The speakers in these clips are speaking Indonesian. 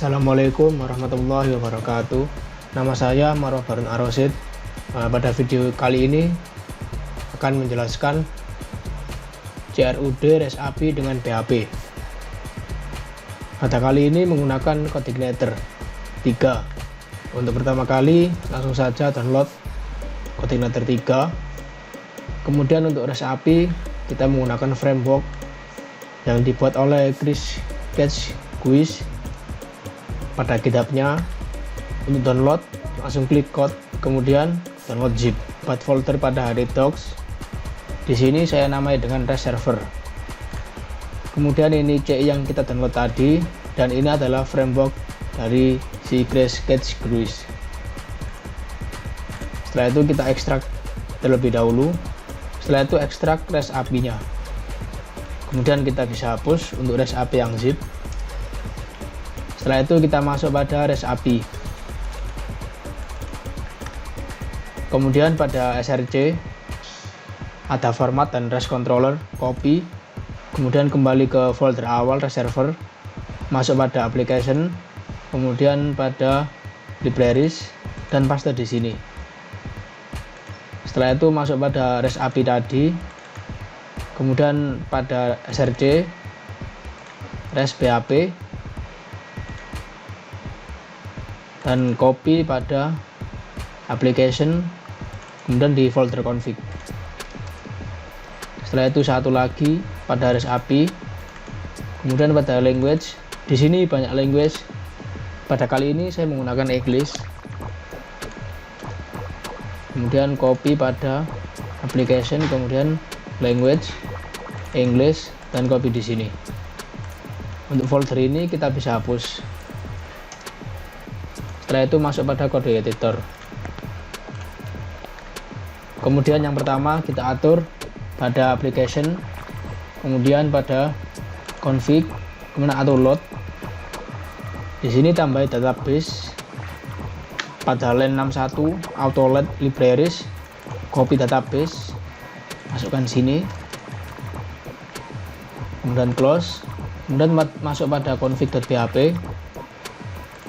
Assalamualaikum warahmatullahi wabarakatuh. Nama saya Marwah Barun Arosid. Pada video kali ini akan menjelaskan CRUD REST API dengan PHP. Pada kali ini menggunakan CodeIgniter 3. Untuk pertama kali langsung saja download CodeIgniter 3. Kemudian untuk REST API kita menggunakan framework yang dibuat oleh Chris Guis pada GitHub-nya. Untuk download langsung klik code, kemudian download zip, buat folder pada HD Docs. Di sini saya namai dengan REST server. Kemudian ini CI yang kita download tadi, dan ini adalah framework dari si Chris Guis. Setelah itu kita ekstrak terlebih dahulu. Setelah itu ekstrak REST API-nya. Kemudian kita bisa hapus untuk REST API yang zip. Setelah itu kita masuk pada REST API. Kemudian pada SRC ada format dan REST controller, copy. Kemudian kembali ke folder awal REST server, masuk pada application, kemudian pada libraries dan paste di sini. Setelah itu masuk pada REST API tadi. Kemudian pada SRC REST PHP dan copy pada application, kemudian di folder config. Setelah itu satu lagi pada REST API, kemudian pada language. Di sini banyak language. Pada kali ini saya menggunakan English. Kemudian copy pada application, kemudian language English dan copy di sini. Untuk folder ini kita bisa hapus. Setelah itu masuk pada kode editor. Kemudian yang pertama kita atur pada application, kemudian pada config, kemudian atur load. Di sini tambah database pada line 61 auto load libraries, copy database, masukkan sini, kemudian close, kemudian masuk pada config.php.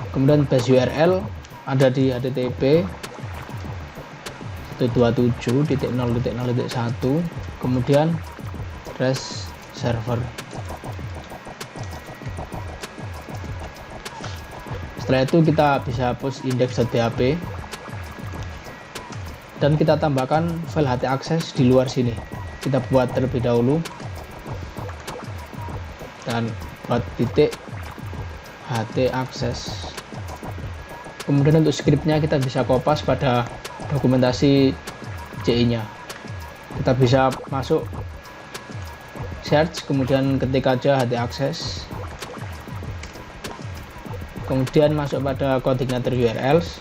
Kemudian base URL ada di http 127.0.0.1, kemudian REST server. Setelah itu kita bisa hapus index.php dan kita tambahkan file htaccess di luar sini. Kita buat terlebih dahulu dan buat titik htaccess. Kemudian untuk scriptnya kita bisa kopas pada dokumentasi CI-nya. Kita bisa masuk search, kemudian ketik aja htaccess, kemudian masuk pada CodeIgniter URLs,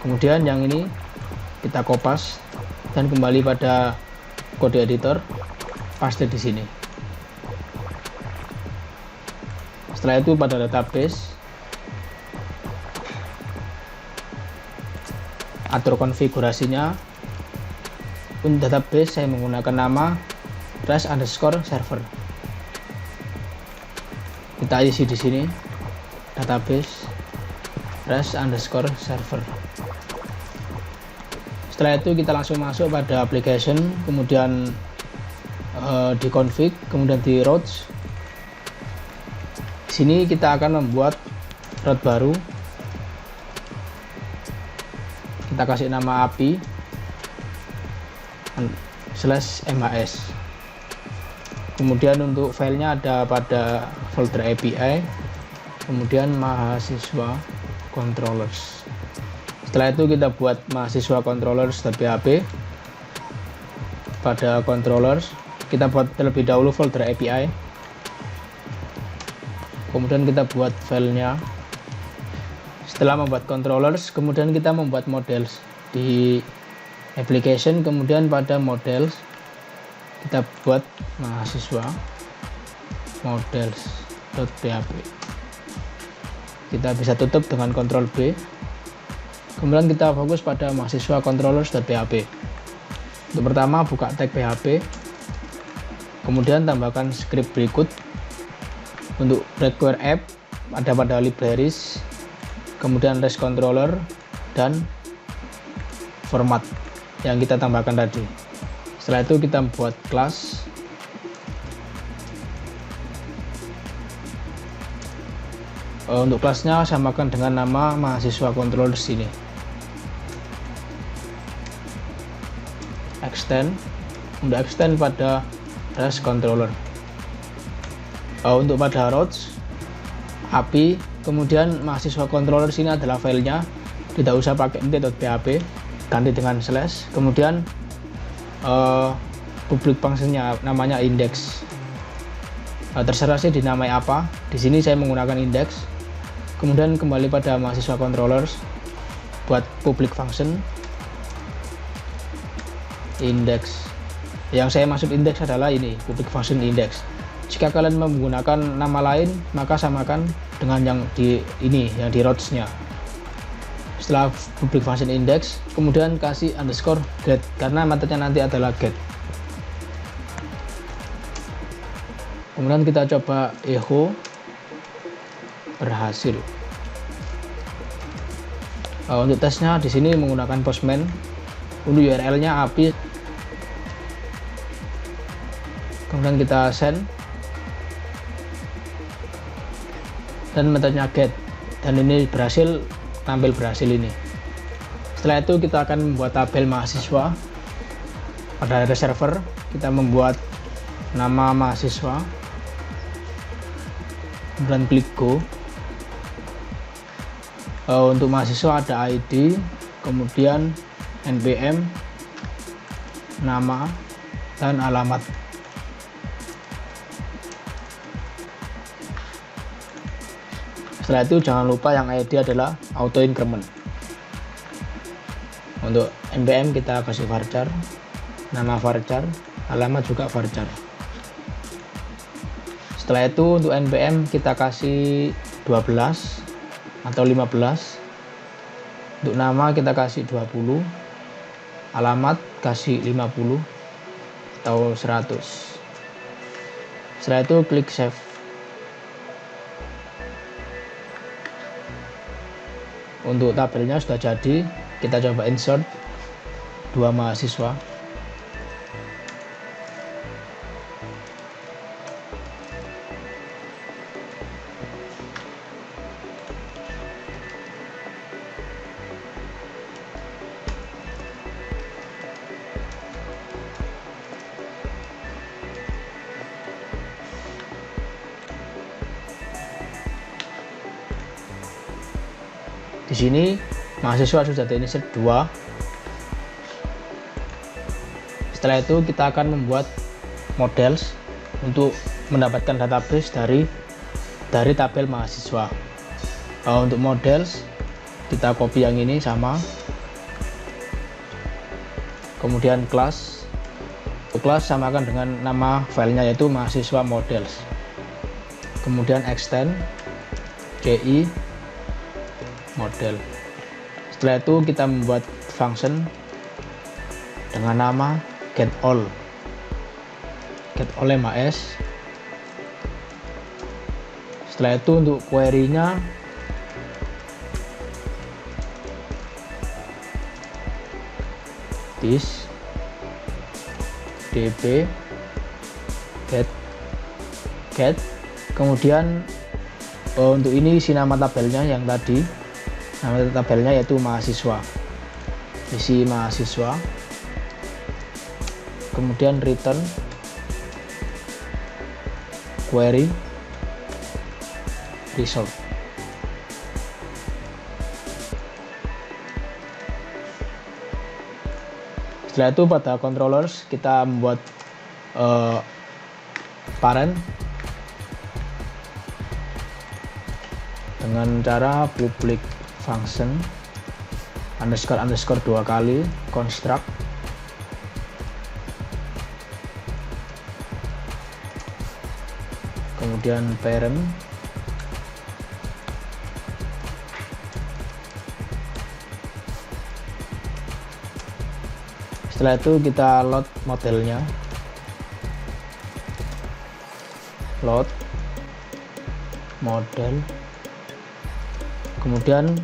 kemudian yang ini kita kopas dan kembali pada kode editor, paste di sini. Setelah itu pada database atur konfigurasinya. Untuk database saya menggunakan nama REST_server. Kita isi di sini database REST_server. Setelah itu kita langsung masuk pada application, kemudian di config, kemudian di routes. Di sini kita akan membuat route baru. Kita kasih nama API /MHS. Kemudian untuk filenya ada pada folder API, kemudian mahasiswa controllers. Setelah itu kita buat mahasiswa controllers.php. Pada controllers kita buat terlebih dahulu folder API, kemudian kita buat filenya. Setelah membuat controllers, kemudian kita membuat models di application, kemudian pada models kita buat mahasiswa models.php. Kita bisa tutup dengan Ctrl B. Kemudian kita fokus pada mahasiswa controllers.php. Untuk pertama buka tag PHP, kemudian tambahkan script berikut untuk require app, ada pada libraries, kemudian REST controller, dan format yang kita tambahkan tadi. Setelah itu kita buat kelas. Untuk kelasnya samakan dengan nama mahasiswa controller sini. Untuk extend pada REST controller. Untuk pada routes API, kemudian mahasiswa controller sini adalah filenya, tidak usah pakai init.php, ganti dengan slash, kemudian public functionnya namanya index. Terserah sih dinamai apa. Di sini saya menggunakan index. Kemudian kembali pada mahasiswa controllers, buat public function index. Yang saya maksud index adalah ini, public function index. Jika kalian menggunakan nama lain, maka samakan dengan yang di ini, yang di routes-nya. Setelah public function index, kemudian kasih underscore get, karena metodenya nanti adalah get. Kemudian kita coba echo, berhasil. Untuk tesnya di sini menggunakan Postman. Untuk URL-nya API. Kemudian kita send. Dan metodenya get. Dan ini berhasil, tampil berhasil ini. Setelah itu kita akan membuat tabel mahasiswa. Pada server kita membuat nama mahasiswa. Kemudian klik go. Untuk mahasiswa ada ID, kemudian NPM, nama, dan alamat. Setelah itu jangan lupa yang ID adalah auto increment. Untuk NPM kita kasih varchar, nama varchar, alamat juga varchar. Setelah itu untuk NPM kita kasih 12 atau 15. Untuk nama kita kasih 20, alamat kasih 50 atau 100. Setelah itu klik save. Untuk tabelnya sudah jadi, kita coba insert 2 mahasiswa. Di sini mahasiswa sudah insert 2. Setelah itu kita akan membuat models untuk mendapatkan database dari tabel mahasiswa. Untuk models kita copy yang ini sama. Kemudian kelas. Untuk kelas samakan dengan nama filenya yaitu mahasiswa models. Kemudian extend CI model. Setelah itu kita membuat function dengan nama get all MAS. Setelah itu untuk query-nya this db get. Kemudian untuk ini isi nama tabelnya yang tadi. Nama tabelnya yaitu mahasiswa. Isi mahasiswa. Kemudian return query result. Setelah itu pada controllers kita membuat parent dengan cara public function underscore 2 kali construct. Kemudian parent setelah itu kita load modelnya, load model Kemudian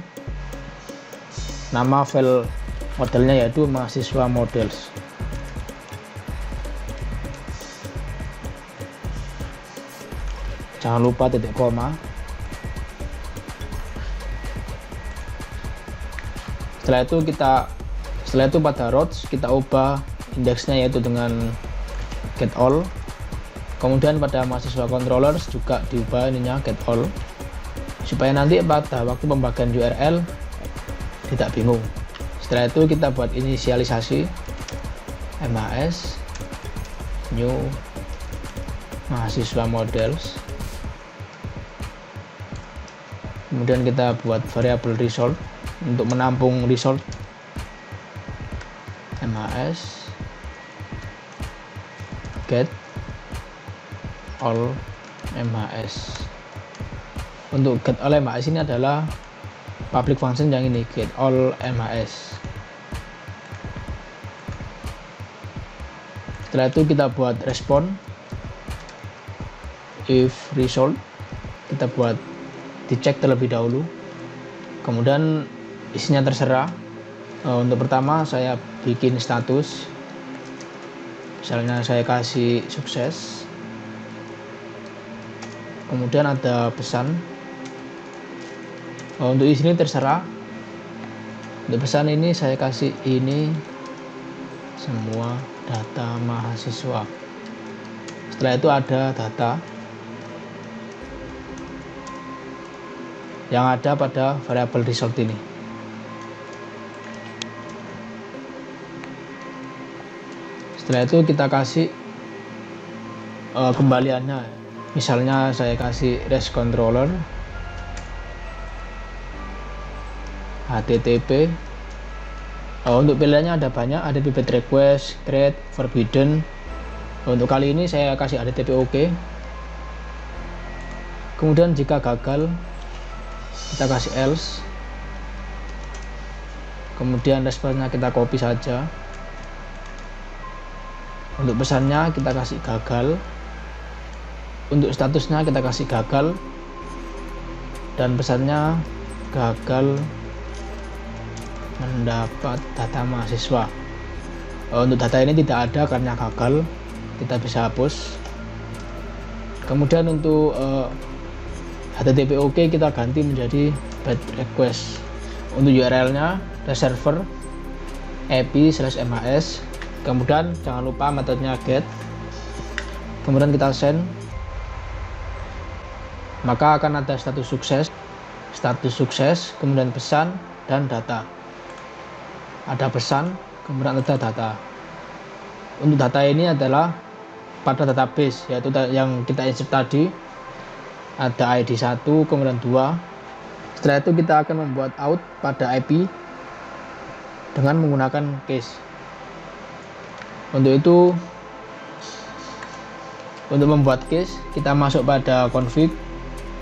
nama file modelnya yaitu mahasiswa models. Jangan lupa titik koma. Setelah itu pada routes kita ubah indeksnya yaitu dengan get all. Kemudian pada mahasiswa controllers juga diubah ininya get all, supaya nanti pada waktu pembagian URL tidak bingung. Setelah itu kita buat inisialisasi MHS new mahasiswa models. Kemudian kita buat variabel result untuk menampung result MHS get all MHS. Untuk get all MHS ini adalah public function yang ini, get all MHS. Setelah itu kita buat respon if result, kita buat dicek terlebih dahulu, kemudian isinya terserah. Untuk pertama saya bikin status, misalnya saya kasih sukses, kemudian ada pesan. Untuk di sini terserah. Untuk pesan ini saya kasih ini semua data mahasiswa. Setelah itu ada data yang ada pada variabel result ini. Setelah itu kita kasih kembaliannya. Misalnya saya kasih REST controller HTTP. Untuk pilihannya ada banyak, ada pipet request, create, forbidden. Untuk kali ini saya kasih HTTP OK. Kemudian jika gagal kita kasih else. Kemudian responnya kita copy saja. Untuk pesannya kita kasih gagal. Untuk statusnya kita kasih gagal. Dan pesannya gagal mendapat data mahasiswa. Untuk data ini tidak ada karena gagal, kita bisa hapus. Kemudian untuk HTTP OK kita ganti menjadi bad request. Untuk URL-nya ada server ep/mhs. Kemudian jangan lupa metodenya get. Kemudian kita send. Maka akan ada status sukses, kemudian pesan dan data. Ada pesan, kemudian ada data. Untuk data ini adalah pada database, yaitu yang kita insert tadi. Ada ID 1, kemudian 2. Setelah itu kita akan membuat out pada IP dengan menggunakan case. Untuk membuat case, kita masuk pada config,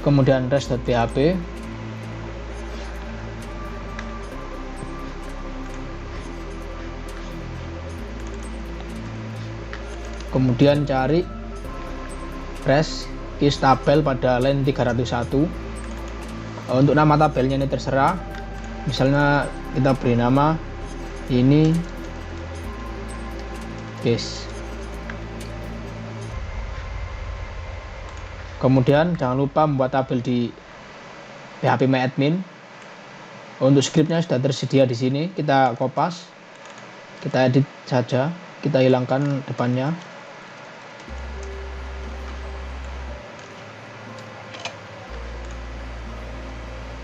kemudian rest.php. Kemudian cari REST keys tabel pada line 301. Untuk nama tabelnya ini terserah. Misalnya kita beri nama ini case. Kemudian jangan lupa membuat tabel di phpMyAdmin. Untuk scriptnya sudah tersedia di sini. Kita kopas, kita edit saja, kita hilangkan depannya.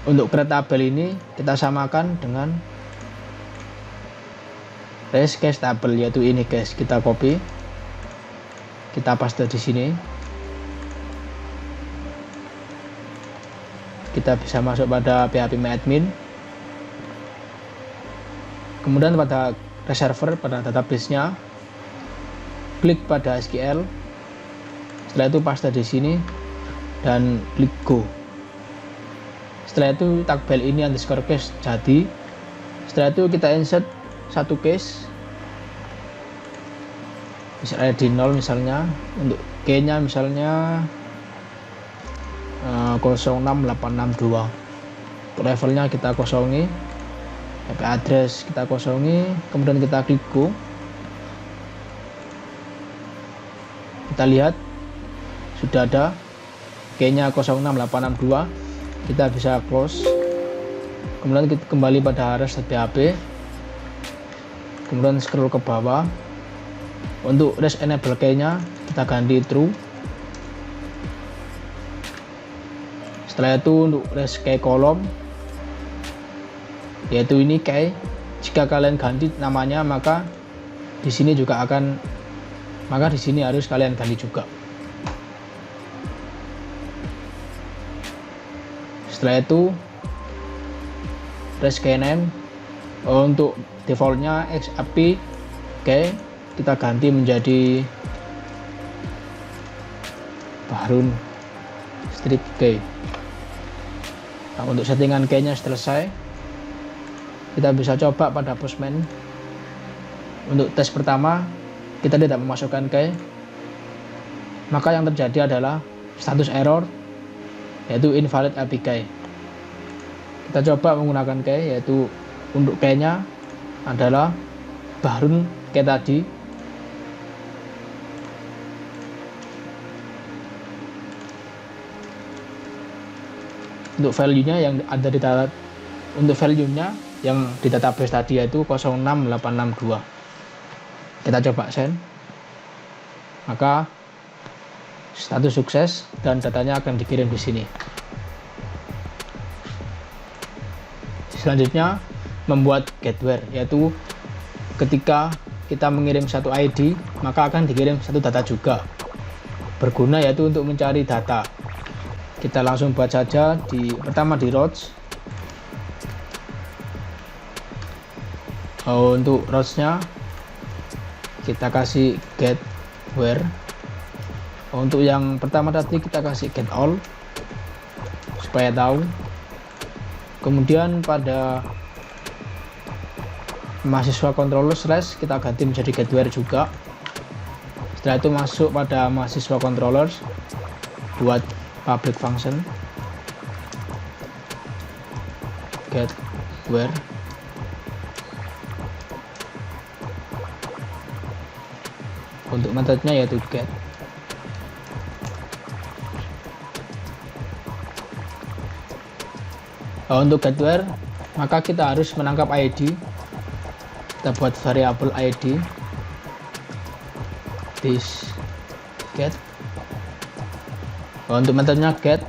Untuk create tabel ini kita samakan dengan REST case tabel, yaitu ini guys. Kita copy, kita paste di sini. Kita bisa masuk pada phpMyAdmin. Kemudian pada server, pada database-nya, klik pada SQL. Setelah itu paste di sini dan klik go. Setelah itu tabel ini underscore case jadi. Setelah itu kita insert satu case, misalnya di 0 misalnya. Untuk key nya misalnya 06862. levelnya kita kosongi, IP address kita kosongi, kemudian kita klik go. Kita lihat sudah ada key-nya 06862, kita bisa close. Kemudian kita kembali pada restart PHP, kemudian scroll ke bawah. Untuk rest enable key-nya kita ganti true. Setelah itu untuk rest key kolom, yaitu ini key, jika kalian ganti namanya maka di sini harus kalian ganti juga. Setelah itu rest key name, untuk defaultnya XAP key kita ganti menjadi Bahrun Street key. Nah, untuk settingan key-nya selesai, kita bisa coba pada Postman. Untuk tes pertama kita tidak memasukkan key, maka yang terjadi adalah status error, yaitu invalid API. Kita coba menggunakan key, yaitu untuk key-nya adalah Bahrun key tadi. Untuk value-nya yang ada di database tadi yaitu 06862. Kita coba send, maka status sukses dan datanya akan dikirim di sini. Selanjutnya membuat getWhere, yaitu ketika kita mengirim satu ID maka akan dikirim satu data juga. Berguna yaitu untuk mencari data. Kita langsung buat saja pertama di routes. Untuk routes-nya kita kasih getWhere. Untuk yang pertama tadi kita kasih get all supaya tahu. Kemudian pada mahasiswa controller slash kita ganti menjadi getWhere juga. Setelah itu masuk pada mahasiswa controllers, buat public function getWhere. Untuk metodenya yaitu get. Untuk getWhere maka kita harus menangkap ID. Kita buat variabel ID this get. Untuk metodenya get.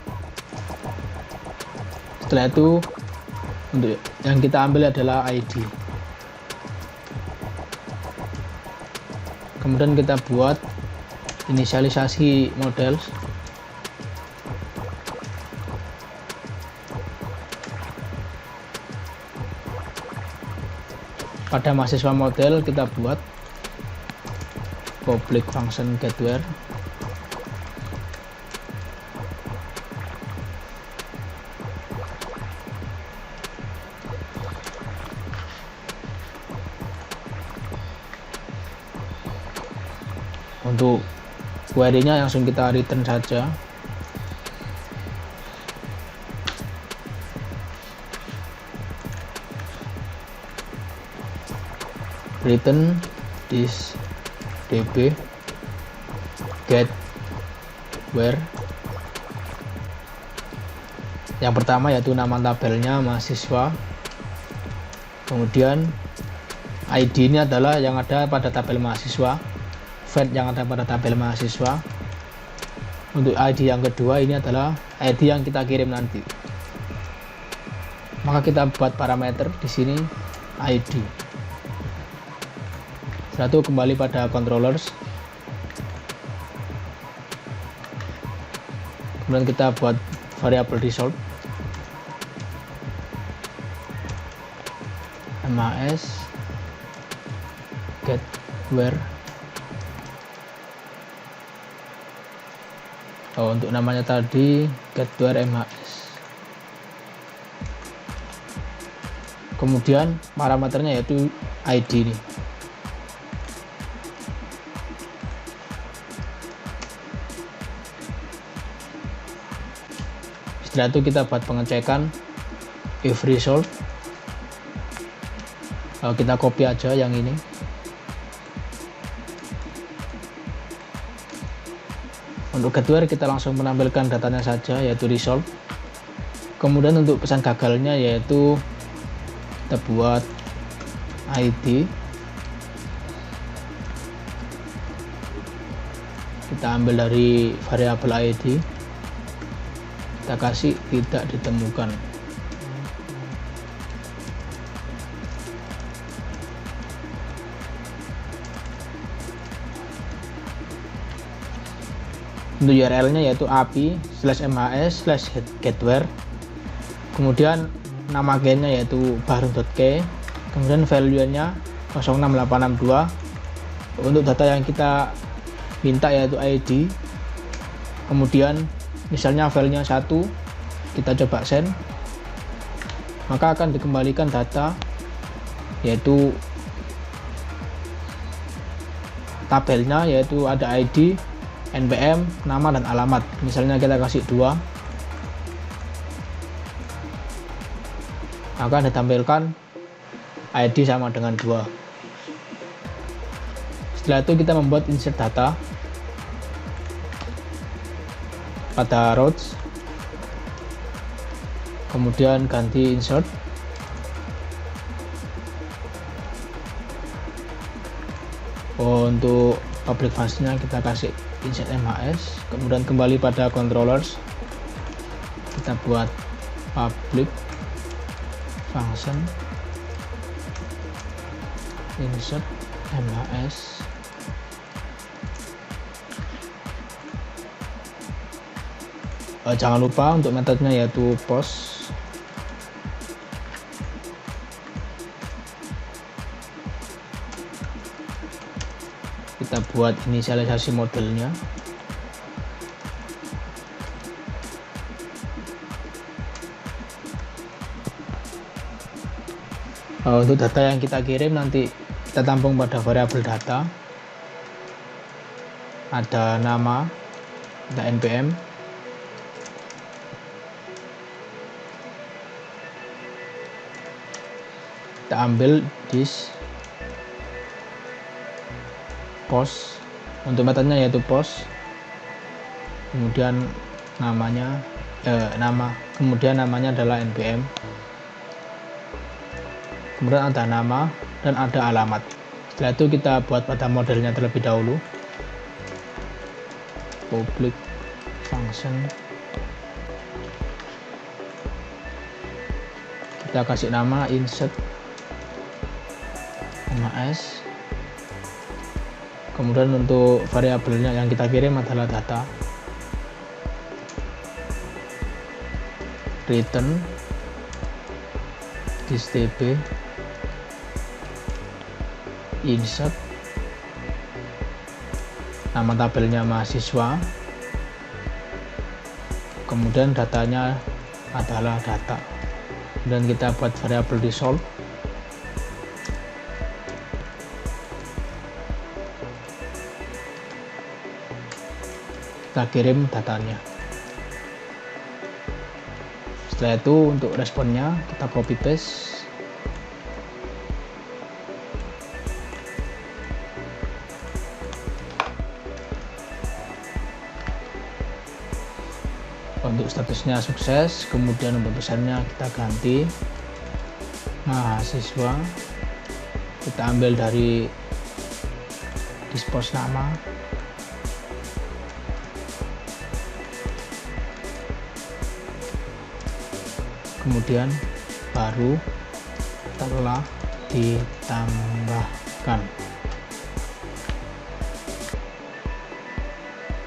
Setelah itu untuk yang kita ambil adalah ID. Kemudian kita buat inisialisasi model. Pada mahasiswa model kita buat public function getWhere. Untuk query-nya langsung kita return saja. Return this db getWhere. Yang pertama yaitu nama tabelnya mahasiswa. Kemudian ID ini adalah yang ada pada tabel mahasiswa. Fed yang ada pada tabel mahasiswa. Untuk ID yang kedua ini adalah ID yang kita kirim nanti. Maka kita buat parameter di sini ID. Setelah itu kembali pada controllers. Kemudian kita buat variabel result. MAS getWhere. Untuk namanya tadi getWhere MAS. Kemudian parameternya yaitu ID ini. Setelah itu kita buat pengecekan if result. Kita copy aja yang ini. Untuk getWhere kita langsung menampilkan datanya saja, yaitu result. Kemudian untuk pesan gagalnya yaitu kita buat ID, kita ambil dari variabel ID, kita kasih tidak ditemukan. Untuk URL-nya yaitu api/mhs/getWhere, kemudian nama gennya yaitu bahrun.k, kemudian value-nya 06862. Untuk data yang kita minta yaitu ID, kemudian misalnya filenya 1, kita coba send, maka akan dikembalikan data yaitu tabelnya, yaitu ada ID, NPM, nama dan alamat. Misalnya kita kasih 2, maka ditampilkan ID sama dengan 2. Setelah itu kita membuat insert data pada rows, kemudian ganti insert, untuk public function-nya kita kasih insert mhs, kemudian kembali pada controllers, kita buat public function insert mhs, jangan lupa untuk metodenya yaitu post. Kita buat inisialisasi modelnya. Untuk data yang kita kirim nanti kita tampung pada variabel data, ada nama, ada npm, kita ambil this post, untuk metodenya yaitu post, kemudian namanya kemudian namanya adalah npm, kemudian ada nama dan ada alamat. Setelah itu kita buat pada modelnya terlebih dahulu, public function, kita kasih nama insert mhs, kemudian untuk variabelnya yang kita kirim adalah data, return thisDB, insert, nama tabelnya mahasiswa, kemudian datanya adalah data, dan kita buat variabel result, kita kirim datanya. Setelah itu untuk responnya kita copy paste, untuk statusnya sukses, kemudian untuk pesannya kita ganti mahasiswa, kita ambil dari dispose nama, kemudian baru telah ditambahkan.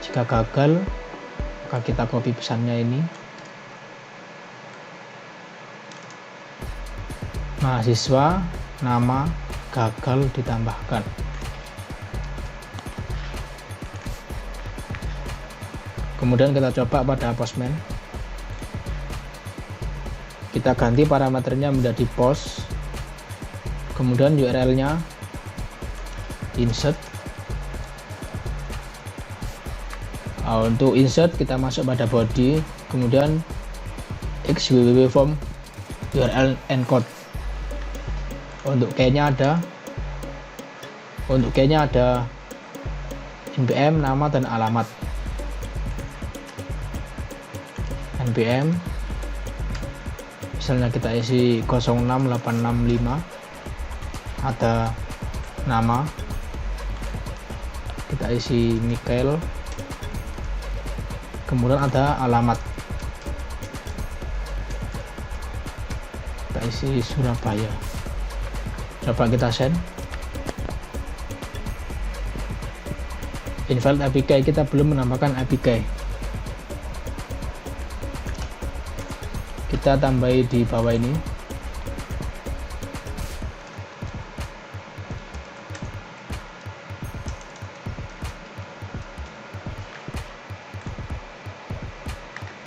Jika gagal, maka kita copy pesannya ini, mahasiswa nama gagal ditambahkan. Kemudian kita coba pada postman, kita ganti parameternya menjadi post, kemudian URL-nya insert. Untuk insert kita masuk pada body, kemudian x www form URL encode. Untuk key-nya ada npm, nama dan alamat. npm misalnya kita isi 06865, ada nama, kita isi Mikael, kemudian ada alamat, kita isi Surabaya. Coba kita send. Invalid APK, kita belum menambahkan APK. Kita tambahi di bawah ini.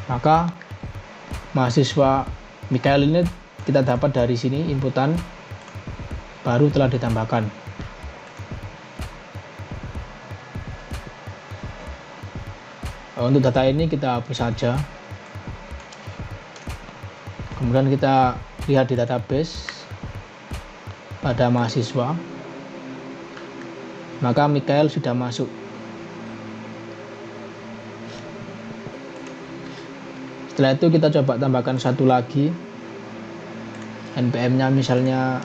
Maka mahasiswa Mikael ini kita dapat dari sini, inputan baru telah ditambahkan. Untuk data ini kita hapus saja. Kemudian kita lihat di database pada mahasiswa, maka Mikael sudah masuk. Setelah itu kita coba tambahkan satu lagi, npm-nya misalnya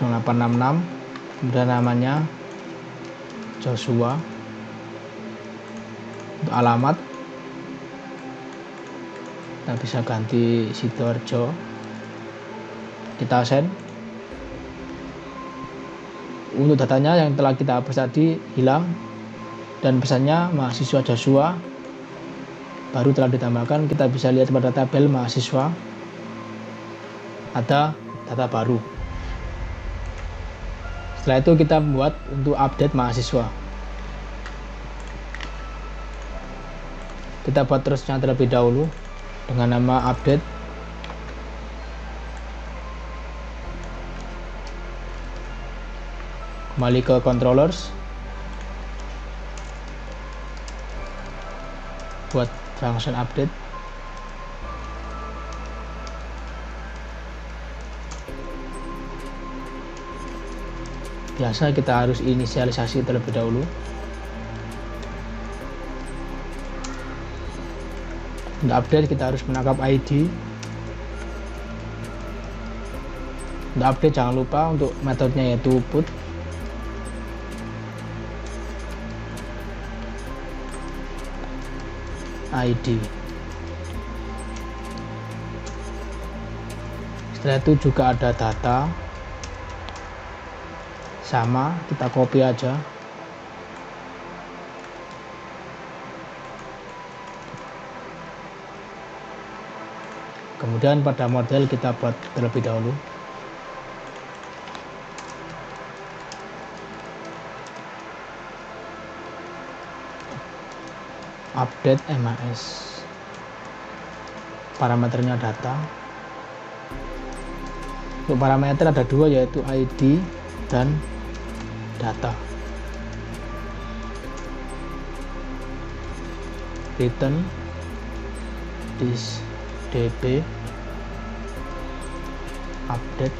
0866, kemudian namanya Joshua. Untuk alamat kita bisa ganti Sidoarjo. Kita send. Untuk datanya yang telah kita hapus tadi hilang, dan pesannya mahasiswa Joshua baru telah ditambahkan. Kita bisa lihat pada tabel mahasiswa ada data baru. Setelah itu kita membuat untuk update mahasiswa. Kita buat terusnya terlebih dahulu dengan nama update. Kembali ke controllers, buat function update. Biasa kita harus inisialisasi terlebih dahulu. Untuk update kita harus menangkap ID. Untuk update jangan lupa untuk metodenya yaitu put. ID. Setelah itu juga ada data. Sama, kita copy aja. Kemudian pada model kita buat terlebih dahulu. Update MAS. Parameternya data. Untuk parameter ada dua, yaitu ID dan data. Return this db update.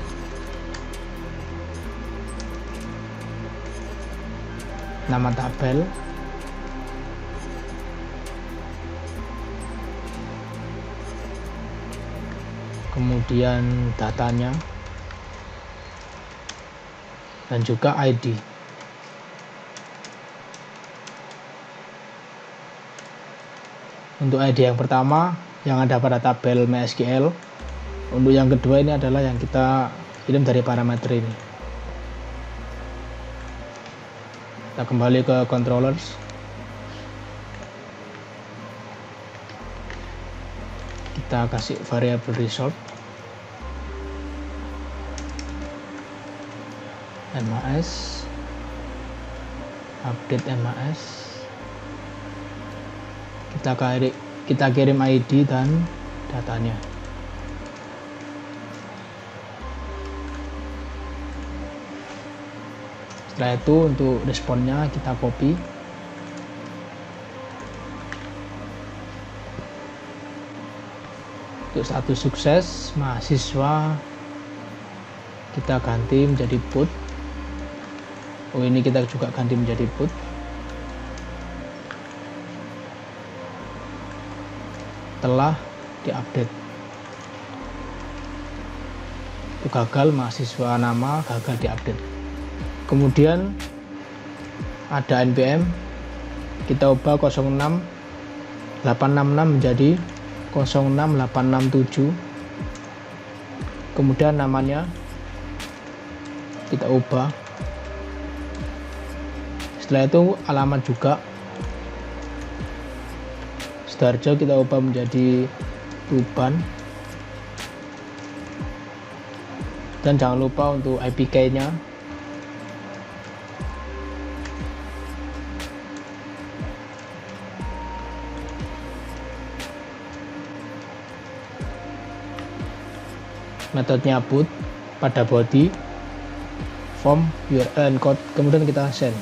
Nama tabel, kemudian datanya, dan juga ID. Untuk ID yang pertama yang ada pada tabel MySQL. Untuk yang kedua ini adalah yang kita kirim dari parameter ini. Kita kembali ke controllers. Kita kasih variable result MAS, update MAS. Kita kirim ID dan datanya. Setelah itu untuk responnya kita copy. Untuk status sukses mahasiswa kita ganti menjadi put. Oh, ini kita juga ganti menjadi put. Telah diupdate. Itu gagal, mahasiswa nama gagal diupdate. Kemudian ada npm, kita ubah 06866 menjadi 06867. Kemudian namanya kita ubah. Setelah itu alamat juga, Sidoarjo kita ubah menjadi Tuban. Dan jangan lupa untuk IPK nya metodenya put pada body form URL and code, kemudian kita send.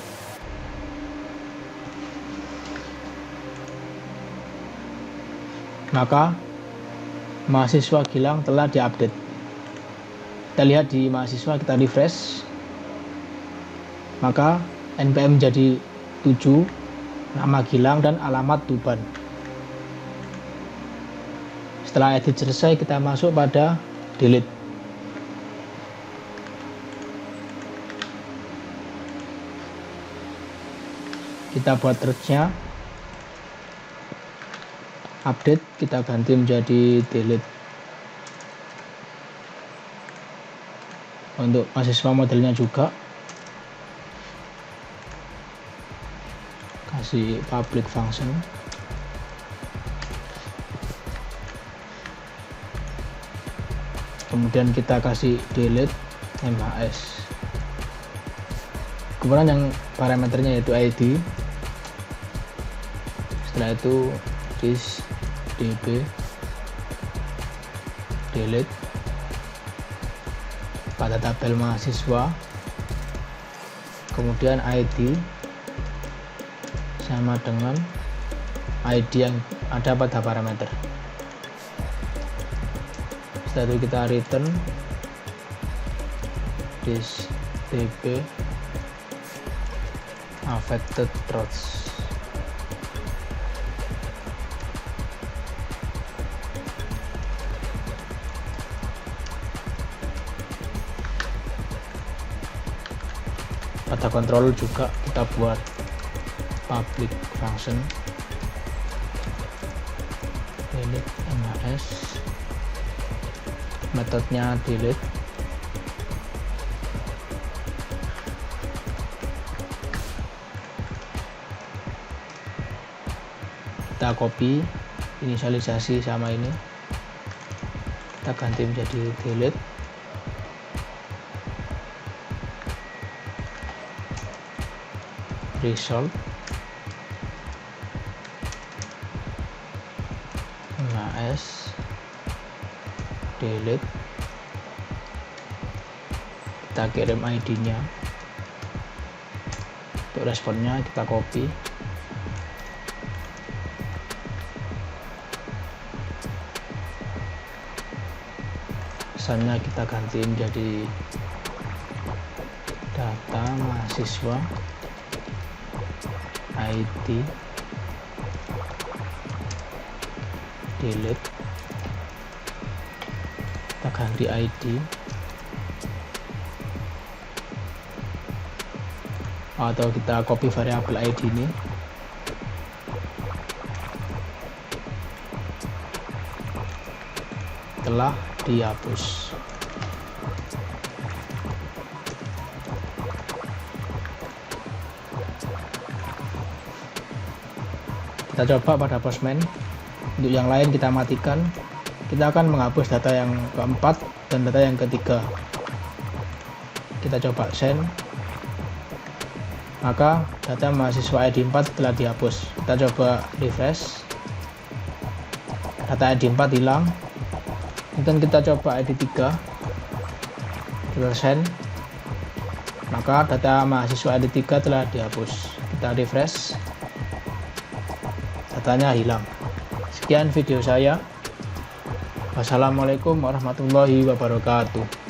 Maka mahasiswa Gilang telah diupdate. Kita lihat di mahasiswa, kita refresh, maka npm menjadi 7, nama Gilang dan alamat Tuban. Setelah edit selesai, kita masuk pada delete. Kita buat terusnya update, kita ganti menjadi delete. Untuk mahasiswa modelnya juga kasih public function. Kemudian kita kasih delete MHS. Kemudian yang parameternya yaitu ID. Setelah itu this db delete pada tabel mahasiswa. Kemudian ID sama dengan ID yang ada pada parameter. Setelah itu kita return this db affected routes. Pada controller juga kita buat public function delete MHS, metodenya delete. Kita copy inisialisasi sama ini, kita ganti menjadi delete. Result MHS delete, kita kirim ID nya. Untuk responnya kita copy, pesannya kita ganti menjadi data mahasiswa ID delete, kita ganti ID atau kita copy variabel ID ini. Telah dihapus. Kita coba pada Postman. Untuk yang lain kita matikan. Kita akan menghapus data yang keempat dan data yang ketiga. Kita coba send. Maka data mahasiswa ID 4 telah dihapus. Kita coba refresh. Data ID 4 hilang. Kemudian kita coba ID 3. Kita send. Maka data mahasiswa ID 3 telah dihapus. Kita refresh. Datanya hilang. Sekian video saya. Wassalamualaikum warahmatullahi wabarakatuh.